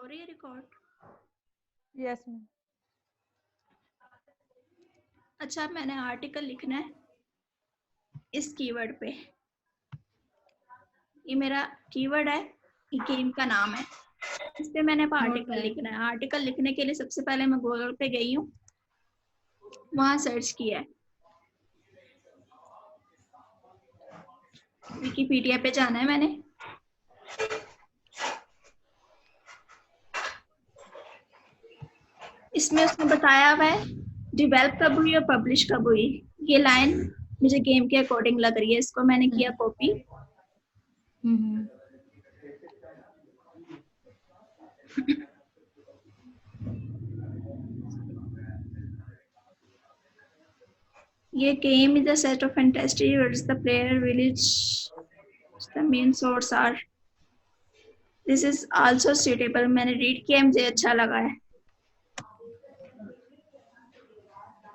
हो रही है रिकॉर्ड? Yes ma'am. अच्छा, मैंने आर्टिकल लिखना है इस कीवर्ड पे। ये मेरा कीवर्ड है, ये गेम का नाम है, इस पे मैंने आर्टिकल लिखना है। आर्टिकल लिखने के लिए सबसे पहले मैं गूगल पे गई हूँ, वहां सर्च किया है। विकिपीडिया पे जाना है मैंने। इसमें उसने बताया हुआ है डेवलप कब हुई और पब्लिश कब हुई। ये लाइन मुझे गेम के अकॉर्डिंग लग रही है, इसको मैंने किया कॉपी। ये game is a set of fantasy words the player village the main source are. This is also suitable. मैंने रीड किया, मुझे अच्छा लगा है।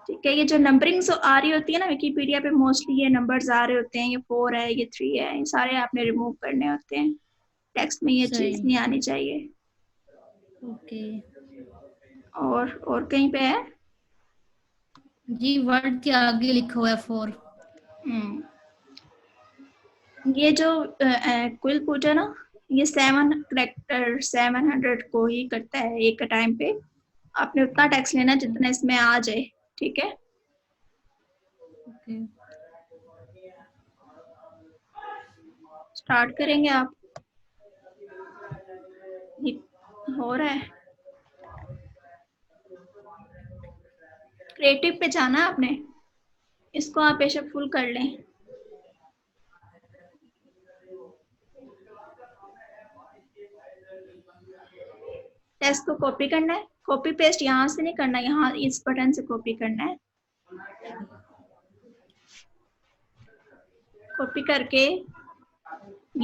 ठीक है, ये जो नंबरिंग आ रही होती है ना विकिपीडिया पे, मोस्टली ये नंबर्स आ रहे होते हैं, ये 4 है, ये 3 है, ये सारे आपने रिमूव करने होते हैं। टेक्स्ट में ये चीज नहीं आनी चाहिए। ओके और कहीं पे है जी, वर्ड के आगे लिखा हुआ है 4। ये जो क्विल पुट है ना, ये 7 करेक्टर 700 को ही करता है एक टाइम पे। आपने उतना टेक्स्ट लेना जितना इसमें आ जाए। ठीक है, ओके स्टार्ट करेंगे आप। ये हो रहा है। क्रिएटिव पे जाना है आपने, इसको आप बेशक फुल कर लें। टेक्स्ट को कॉपी करना है, कॉपी पेस्ट यहाँ से नहीं करना, यहाँ इस बटन से कॉपी करना है। कॉपी करके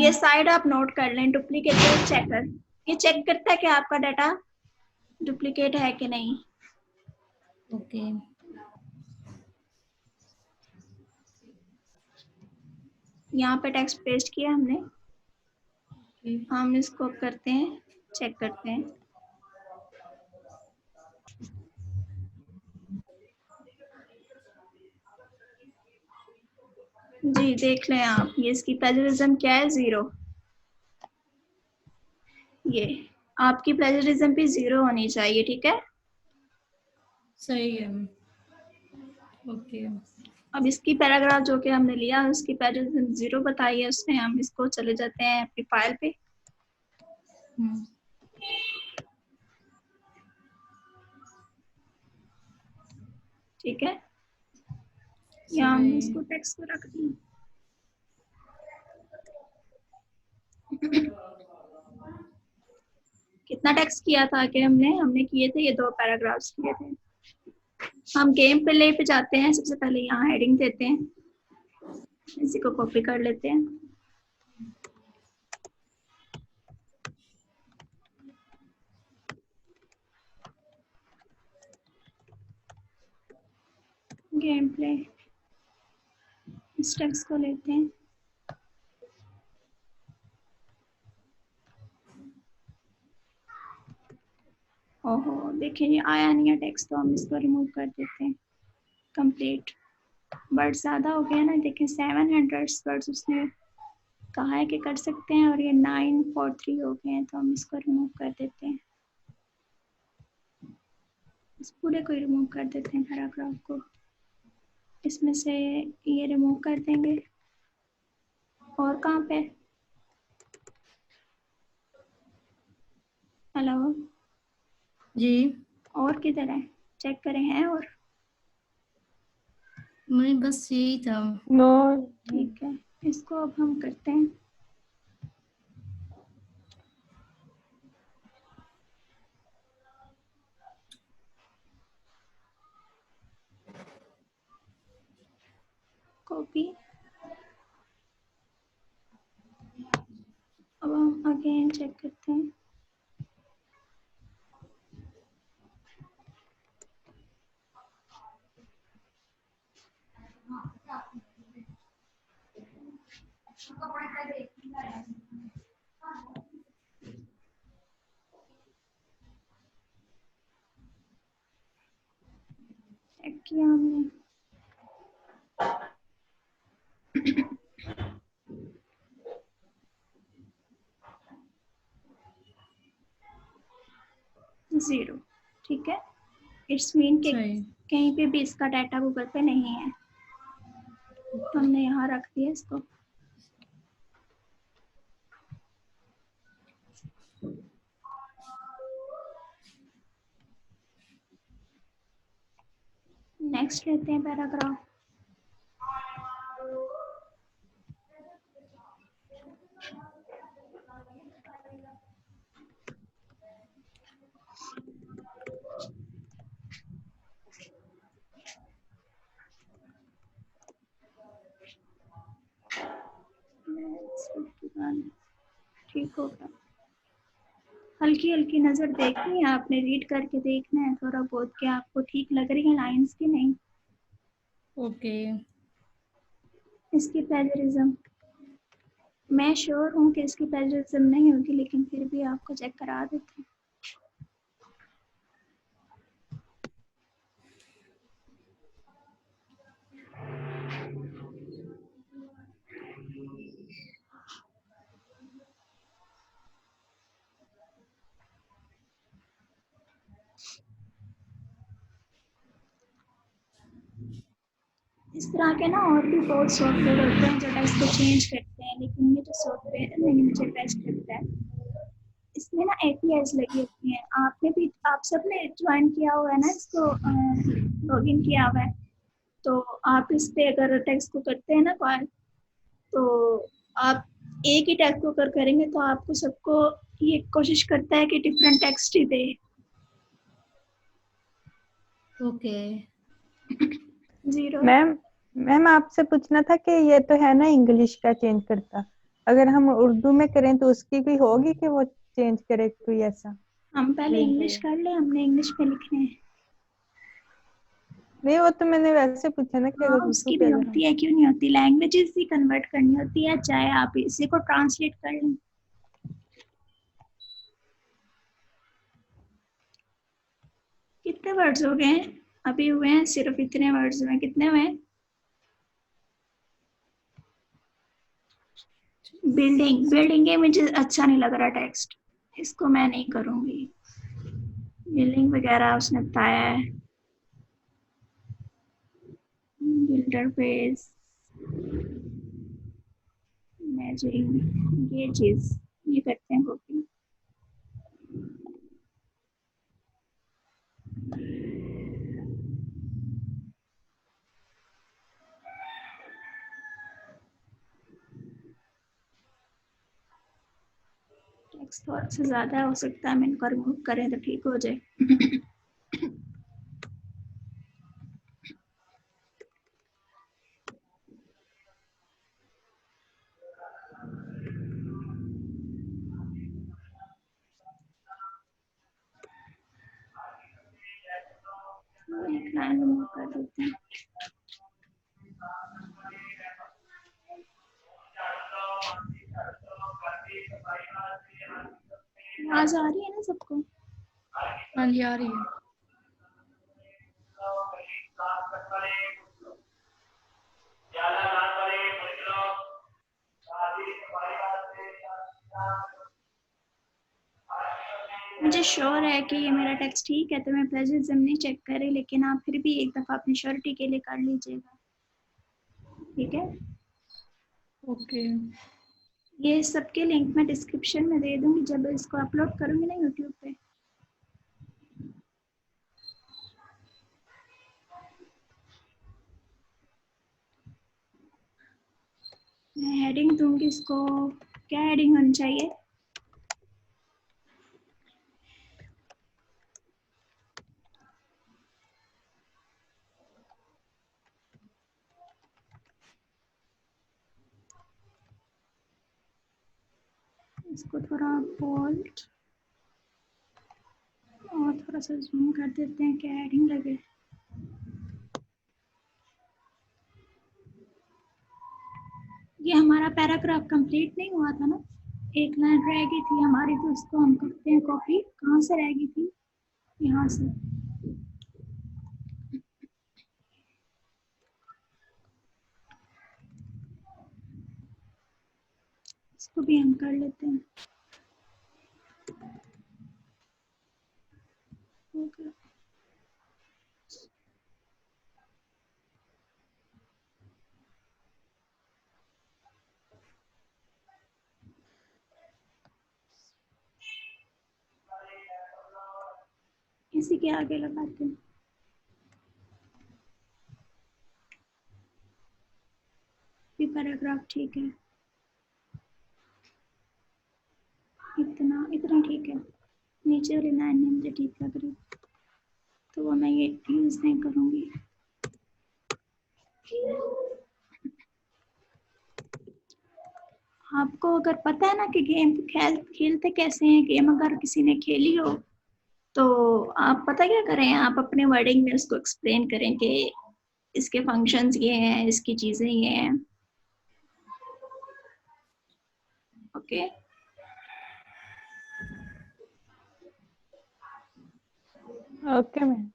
ये साइड आप नोट कर लें, डुप्लीकेट चेकर। ये चेक करता है कि आपका डाटा डुप्लीकेट है कि नहीं। ओके यहाँ पे टेक्स्ट पेस्ट किया हमने, हम इसको करते हैं, चेक करते हैं। जी देख लें आप, ये इसकी प्लेजरिज्म क्या है, 0। ये आपकी प्लेजरिज्म भी 0 होनी चाहिए। ठीक है, सही है। ओके अब इसकी पैराग्राफ जो कि हमने लिया उसकी प्लेजरिज्म 0 बताई है उसने। हम इसको चले जाते हैं अपनी फाइल पे। ठीक है, यहाँ हम इसको टेक्स्ट को रख दें। कितना टेक्स्ट किया था कि हमने किए थे, ये 2 पैराग्राफ्स किए थे। हम गेम प्ले पे जाते हैं, सबसे पहले यहाँ हेडिंग देते हैं, इसी को कॉपी कर लेते हैं। गेम प्ले, इस टेक्स्ट को लेते हैं। ओहो देखिए, ये आया नहीं है टेक्स्ट, तो हम इसको रिमूव कर देते हैं। कंप्लीट वर्ड ज़्यादा हो गया ना, देखिए 700 वर्ड्स उसने कहा है कि कर सकते हैं, और ये 943 हो गए हैं, तो हम इसको रिमूव कर देते हैं। इस पूरे को रिमूव कर देते हैं, पैराग्राफ को इसमें से ये रिमूव कर देंगे। और कहाँ पे, हेलो जी, और किधर है, चेक करें हैं और नहीं बस यही था। नो ठीक है, इसको अब हम करते हैं। कॉपी, अब हम अगेन चेक करते हैं। 0। ठीक है, इट्स मीन कि सही। कहीं पे भी इसका डाटा गूगल पे नहीं है, तो हमने यहाँ रख दिया इसको। नेक्स्ट लेते हैं पैराग्राफ। ठीक हो गया। हल्की हल्की नजर देखनी है आपने, रीड करके देखना है थोड़ा बहुत कि आपको ठीक लग रही है लाइंस की नहीं। ओके। इसकी प्लेजरिज्म, मैं श्योर हूँ कि इसकी प्लेजरिज्म नहीं होगी, लेकिन फिर भी आपको चेक करा देते हैं। इस तरह के ना और भी बहुत सॉफ्टवेयर होते हैं जो टेक्स्ट को चेंज करते हैं, लेकिन ये जो सॉफ्टवेयर नहीं मुझे बेस्ट लगता है। इसमें ना APIs लगी होती हैं। आपने भी, आप सबने ज्वाइन किया हुआ है ना इसको, लॉगिन किया हुआ है, तो आप इस पे अगर टेक्स्ट को करते हैं ना कॉल, तो आप एक ही टेक्स्ट को करेंगे तो आपको सबको ये कोशिश करता है कि डिफरेंट टेक्स्ट ही दे। ओके। 0। मैम मैम आपसे पूछना था कि ये तो है ना इंग्लिश का चेंज करता, अगर हम उर्दू में करें तो उसकी भी होगी कि वो चेंज करे कोई ऐसा हम पहले लिख इंग्लिश देगा? कर ले, हमने इंग्लिश में लिखने हैं। नहीं, वो तो मैंने वैसे पूछा ना कि हाँ, अगर उर्दू उसकी पे भी अगर हम। होती है, क्यों नहीं होती, लैंग्वेजेस ही कन्वर्ट करनी होती है, चाहे आप इसी को ट्रांसलेट कर लें। कितने वर्ड्स हो गए हैं? अभी हुए हैं सिर्फ इतने वर्ड्स हुए हैं। कितने हुए हैं? बिल्डिंग, बिल्डिंग के मुझे अच्छा नहीं लग रहा टेक्स्ट, इसको मैं नहीं करूंगी। बिल्डिंग वगैरह उसने बताया है। बिल्डर पेज, इमेजिंग, ये चीज ये करते हैं कॉपी। टेक्स्ट थोड़ा सा ज्यादा हो सकता है, मैं इनको रिमूव करें तो ठीक हो जाए। एक लाइन रिमूव कर देते हैं। आवाज आ रही है ना सबको? हाँ जी, आ रही है। मुझे श्योर है कि ये मेरा टेक्स्ट ठीक है, तो मैं प्लेजरिज्म नहीं चेक कर रही, लेकिन आप फिर भी एक दफ़ा अपनी श्योरिटी के लिए कर लीजिएगा। ठीक है, ओके। ये सबके लिंक मैं डिस्क्रिप्शन में दे दूंगी जब इसको अपलोड करूंगी ना यूट्यूब पे। मैं हेडिंग दूंगी इसको, क्या हेडिंग होनी चाहिए? इसको थोड़ा बोल्ड और थोड़ा सा जूम कर देते हैं, क्या हेडिंग लगे। ये हमारा पैराग्राफ कंप्लीट नहीं हुआ था ना, एक लाइन रह गई थी हमारी, तो उसको हम करते हैं कॉपी। कहाँ से रह गई थी? यहाँ से। इसको भी हम कर लेते हैं। हो गया। इसी के आगे लगाते हैं। ये पैराग्राफ ठीक है, इतना इतना ठीक है। नीचे वाली लाइन में मुझे ठीक लग रही, तो वो मैं ये यूज नहीं करूंगी। आपको अगर पता है ना कि गेम खेलते कैसे हैं, गेम अगर किसी ने खेली हो तो आप पता क्या करें, आप अपने वर्डिंग में उसको एक्सप्लेन करें कि इसके फंक्शंस ये हैं, इसकी चीजें ये हैं। Okay okay ma'am.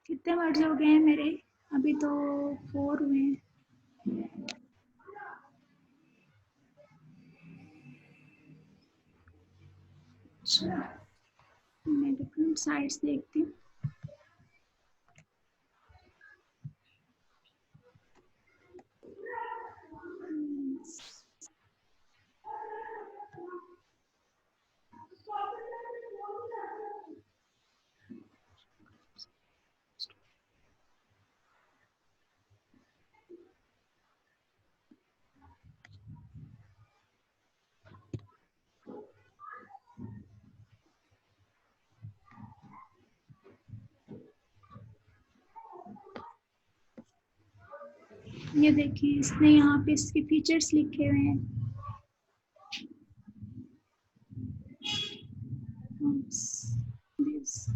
कितने वर्ड्स हो गए हैं मेरे? अभी तो 4 हुए हैं। अच्छा, मैं डिफरेंट साइड्स देखती हूँ। ये देखिए, इसने यहाँ पे इसके फीचर्स लिखे हुए हैं। This.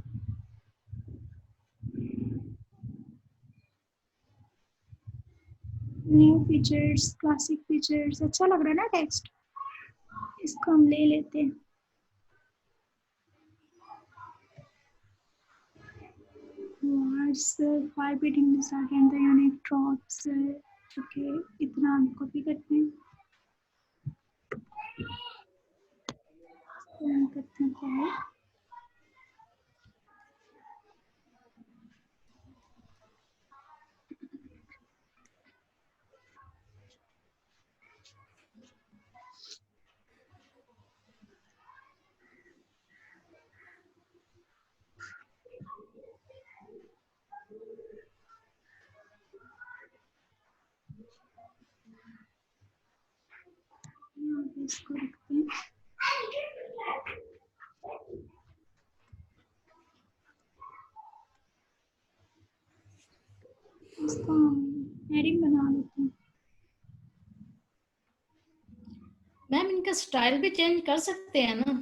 New features, classic features, अच्छा लग रहा है ना टेक्स्ट, इसको हम ले लेते हैं। Words, 5 beating the second, the unit drops. Okay, इतना हम कॉपी करते हैं, करते हैं कॉपी। यहाँ पे इसको रखते हैं। इसको हम हेडिंग बना लेते हैं। मैम इनका स्टाइल भी चेंज कर सकते हैं ना?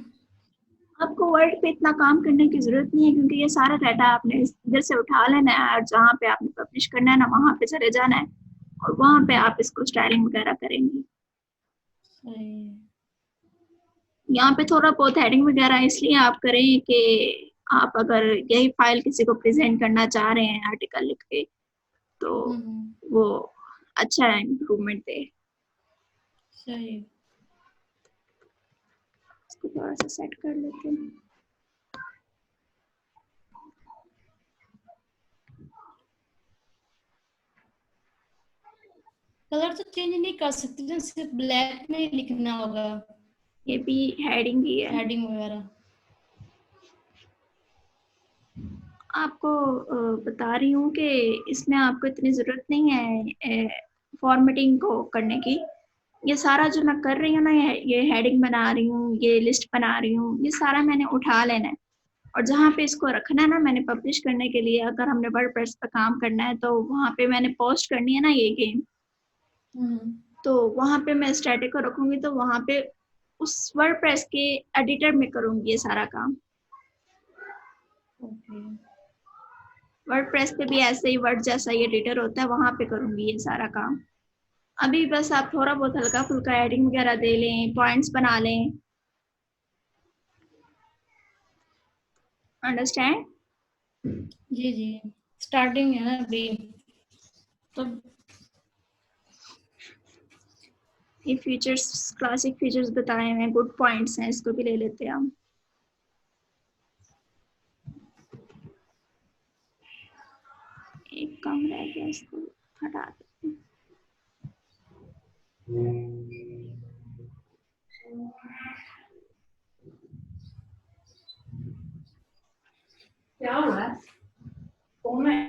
आपको वर्ड पे इतना काम करने की जरूरत नहीं है, क्योंकि ये सारा डाटा आपने इधर से उठा लेना है और जहाँ पे आपने पब्लिश करना है ना, वहाँ पे चले जाना है और वहाँ पे आप इसको स्टाइलिंग वगैरह करेंगे। सही है। यहाँ पे थोड़ा बहुत हेडिंग वगैरह इसलिए आप करें कि आप अगर यही फाइल किसी को प्रेजेंट करना चाह रहे हैं आर्टिकल लिख के, तो वो अच्छा है, इम्प्रूवमेंट दे। सही है। इसको थोड़ा सा सेट कर लेते हैं। कलर तो चेंज नहीं कर सकते, जो सिर्फ ब्लैक में ही लिखना होगा, ये भी हेडिंग ही है। हेडिंग वगैरह। आपको बता रही हूँ कि इसमें आपको इतनी ज़रूरत नहीं है फॉर्मेटिंग को करने की। ये सारा जो मैं कर रही हूँ ना, ये हेडिंग बना रही हूँ, ये लिस्ट बना रही हूँ, ये सारा मैंने उठा लेना है और जहाँ पे इसको रखना है ना, मैंने पब्लिश करने के लिए, अगर हमने वर्डप्रेस पे काम करना है तो वहाँ पे मैंने पोस्ट करनी है ना ये गेम, तो वहाँ पे मैं स्टैटिक को रखूंगी, तो वहाँ पे उस वर्डप्रेस के एडिटर में करूंगी ये सारा काम। ओके। वर्डप्रेस पे भी ऐसे ही वर्ड जैसा ये एडिटर होता है, वहां पे करूंगी ये सारा काम। अभी बस आप थोड़ा बहुत हल्का फुल्का एडिंग वगैरह दे लें, पॉइंट्स बना लें। अंडरस्टैंड? जी जी, स्टार्टिंग है ना अभी। तो ये फीचर्स क्लासिक फीचर्स बताए हैं, गुड पॉइंट्स हैं, इसको भी ले लेते हैं हम। एक कम रह गया, इसको हटा देते हैं। क्या हुआ है? कौन है?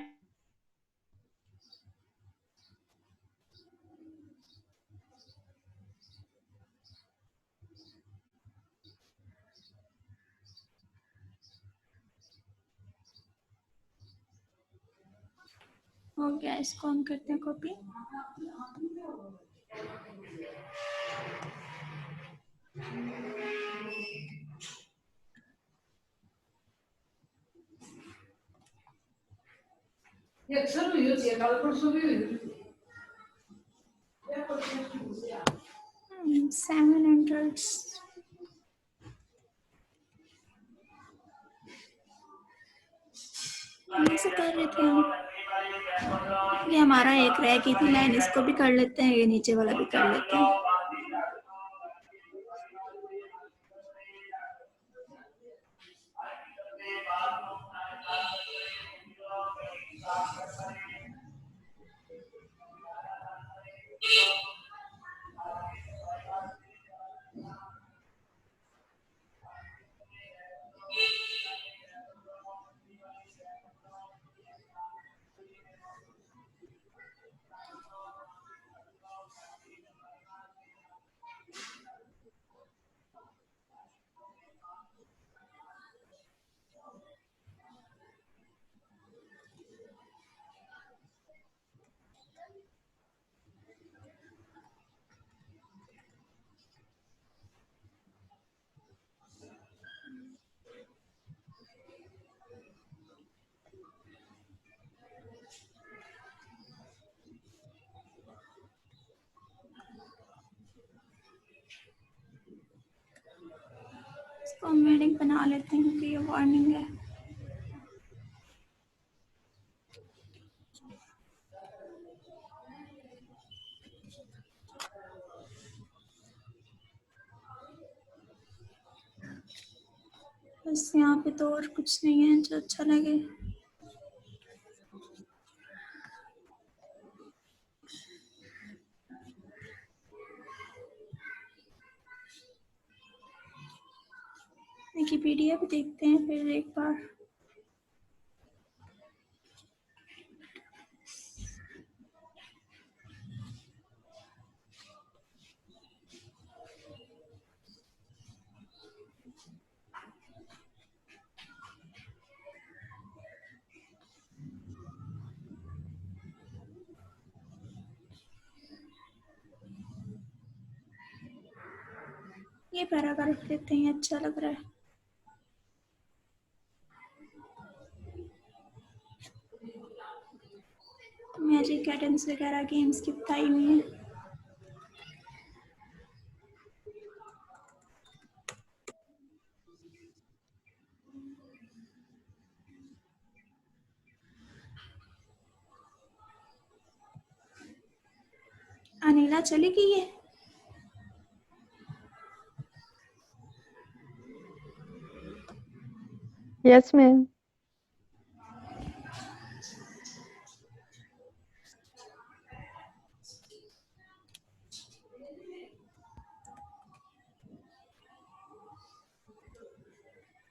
हो गया, इसको हम करते हैं कॉपी। ये अक्सर हुई होती है, कल परसों भी हुई होती है। 700 से कर रहे थे हम। ये हमारा एक रह गई थी लाइन, इसको भी कर लेते हैं, ये नीचे वाला भी कर लेते हैं। इसको हम हेडिंग बना लेते हैं क्योंकि ये वार्निंग है। बस यहाँ पे तो और कुछ नहीं है जो अच्छा लगे। विकिपीडिया भी देखते हैं फिर एक बार। ये पैराग्राफ लेते हैं, अच्छा लग रहा है। मैजिक कैडेंस वगैरह गेम्स की बताई हुई है। अनिला चली गई है। Yes ma'am.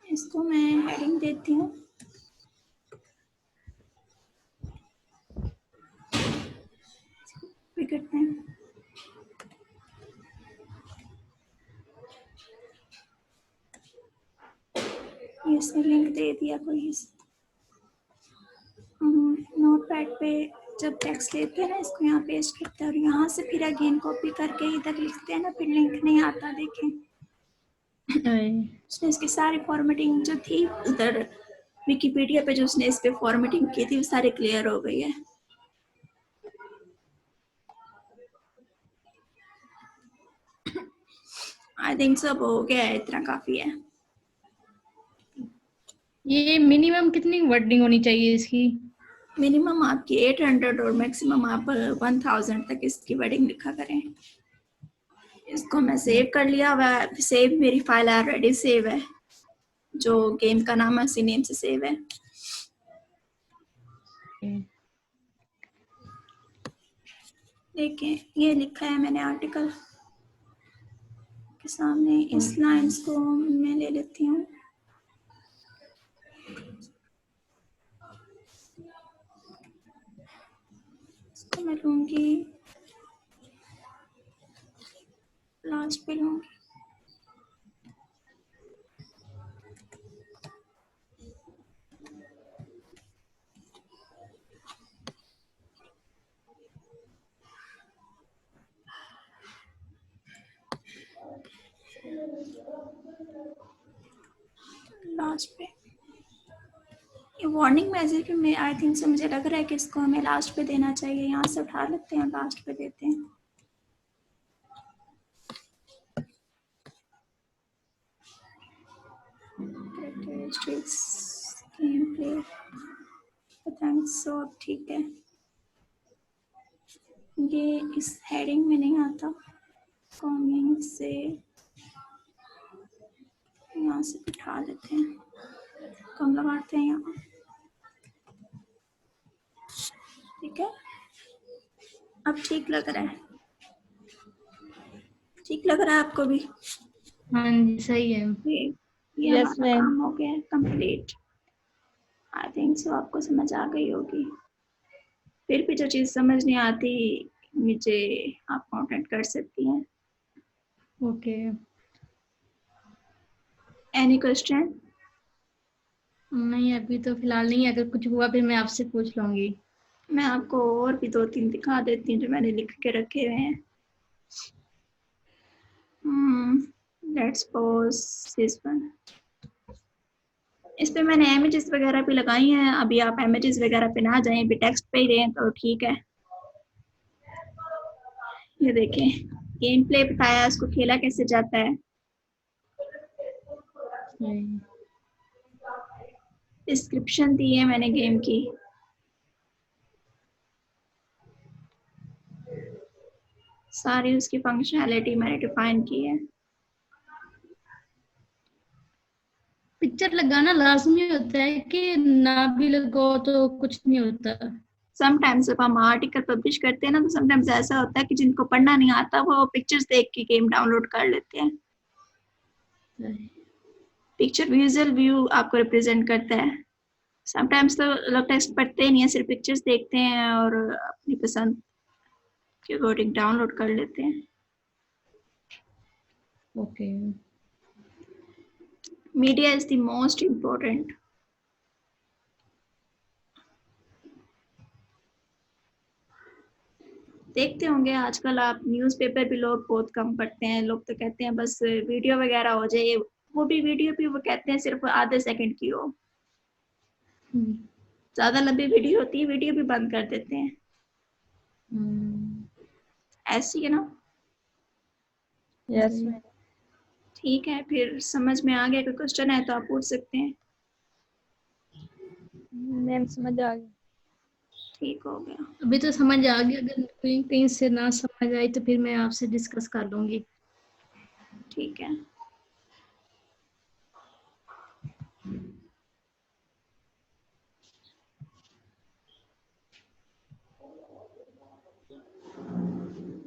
इसको मैं हेडिंग देती हूँ। भी करते हैं। इसने लिंक दे दिया कोई। नोटपैड पे जब टेक्स्ट लेते हैं ना, इसको यहाँ पेस्ट करते हैं और यहाँ से फिर अगेन कॉपी करके इधर लिखते हैं ना, फिर लिंक नहीं आता। देखें, उसने इसकी सारी फॉर्मेटिंग जो थी उधर विकिपीडिया पे, जो उसने इस पे फॉर्मेटिंग की थी, वो सारी क्लियर हो गई है। आई थिंक सब हो गया है, इतना काफी है। ये मिनिमम कितनी वर्डिंग होनी चाहिए इसकी? मिनिमम आपकी 800 और मैक्सिमम आप 1000 तक इसकी वर्डिंग लिखा करें। इसको मैं सेव कर लिया हुआ है, सेव मेरी फाइल ऑलरेडी सेव है, जो गेम का नाम है उसी नेम से सेव है। देखें ये लिखा है मैंने आर्टिकल के सामने, इस लाइंस को मैं ले लेती हूँ। इसको मैं लूँगी, लास्ट पे लूँगी। लास्ट पे ये वार्निंग मैसेज में आई थिंक से मुझे लग रहा है कि इसको हमें लास्ट पे देना चाहिए। यहाँ से उठा लेते हैं, लास्ट पे देते हैं। गेम प्ले थैंक्स, सो ठीक है। ये इस हेडिंग में नहीं आता, कॉमिंग से यहाँ से उठा लेते हैं, कम लगाते हैं यहाँ। ठीक है, अब ठीक लग रहा है? ठीक लग रहा है आपको भी? हाँ जी सही है। ये Yes, हमारा ma'am. काम हो गया है कंप्लीट। आई थिंक सो आपको समझ आ गई होगी। फिर भी जो चीज़ समझ नहीं आती मुझे आप कांटेक्ट कर सकती हैं। ओके। Any question? नहीं अभी तो फिलहाल नहीं, अगर कुछ हुआ फिर मैं आपसे पूछ लूंगी। मैं आपको और भी 2-3 दिखा देती हूँ जो मैंने लिख के रखे हुए हैं। Let's pose this one. इस पे मैंने इमेजेस वगैरह भी लगाई हैं। अभी आप इमेजेस वगैरह पे ना जाएं, अभी टेक्स्ट पे ही रहें तो ठीक है। ये देखें, गेम प्ले बताया, इसको खेला कैसे जाता है। डिस्क्रिप्शन दी है मैंने गेम की। सारी उसकी फंक्शनैलिटी मैंने डिफाइन की है। पिक्चर लगाना लाजमी होता है कि ना भी लगाओ तो कुछ नहीं होता? समटाइम्स जब हम आर्टिकल पब्लिश करते हैं ना, तो समटाइम्स ऐसा होता है कि जिनको पढ़ना नहीं आता वो पिक्चर्स देख के गेम डाउनलोड कर लेते हैं। पिक्चर विजुअल व्यू आपको रिप्रेजेंट करता है। समटाइम्स तो लोग टेक्स्ट पढ़ते ही नहीं है, सिर्फ पिक्चर्स देखते हैं और अपनी पसंद के अकॉर्डिंग डाउनलोड कर लेते हैं। Okay. Media is the most important. देखते होंगे आजकल आप न्यूज़पेपर भी लोग बहुत कम पढ़ते हैं। लोग तो कहते हैं बस वीडियो वगैरह हो जाए, वो भी वीडियो भी वो कहते हैं सिर्फ आधे सेकंड की हो। ज्यादा लंबी वीडियो होती है, वीडियो भी बंद कर देते हैं। ऐसी है ना? Yes, ma'am. ठीक है, फिर समझ में आ गया। कोई क्वेश्चन है तो आप पूछ सकते हैं। मैम समझ आ गई। ठीक हो गया। अभी तो समझ आ गया, अगर कहीं कहीं से ना समझ आई तो फिर मैं आपसे डिस्कस कर लूंगी। ठीक है।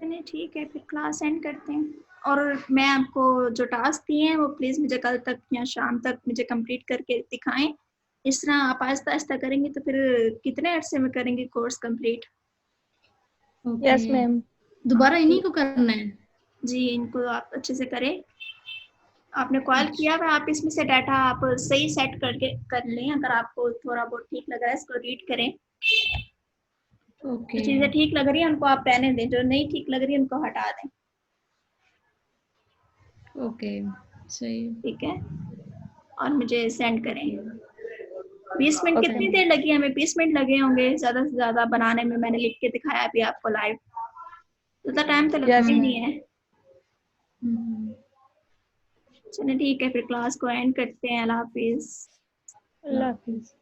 नहीं ठीक है, फिर क्लास एंड करते हैं। और मैं आपको जो टास्क दिए हैं वो प्लीज़ मुझे कल तक या शाम तक मुझे कंप्लीट करके दिखाएं। इस तरह आप आहिस्ता आहिस्ता करेंगे तो फिर कितने अरसे में करेंगे कोर्स कंप्लीट? Yes, ma'am. दोबारा इन्हीं को करना है? जी, इनको आप अच्छे से करें। आपने कॉल किया है, आप इसमें से डाटा आप सही सेट करके कर लें। अगर आपको थोड़ा बहुत ठीक लग रहा है इसको रीड करें। ओके। जो चीज़ें ठीक लग रही है उनको आप रहने दें, जो नहीं ठीक लग रही है उनको हटा दें। ओके सही। ठीक है, और मुझे सेंड करें। 20 मिनट Okay. कितनी देर लगी? हमें 20 मिनट लगे होंगे ज्यादा से ज्यादा बनाने में। मैंने लिख के दिखाया अभी आपको लाइव, ज्यादा टाइम तो लगता Yes, ही ma'am. नहीं है। चलिए ठीक है, फिर क्लास को एंड करते हैं। अल्लाह हाफिज। Allah Hafiz.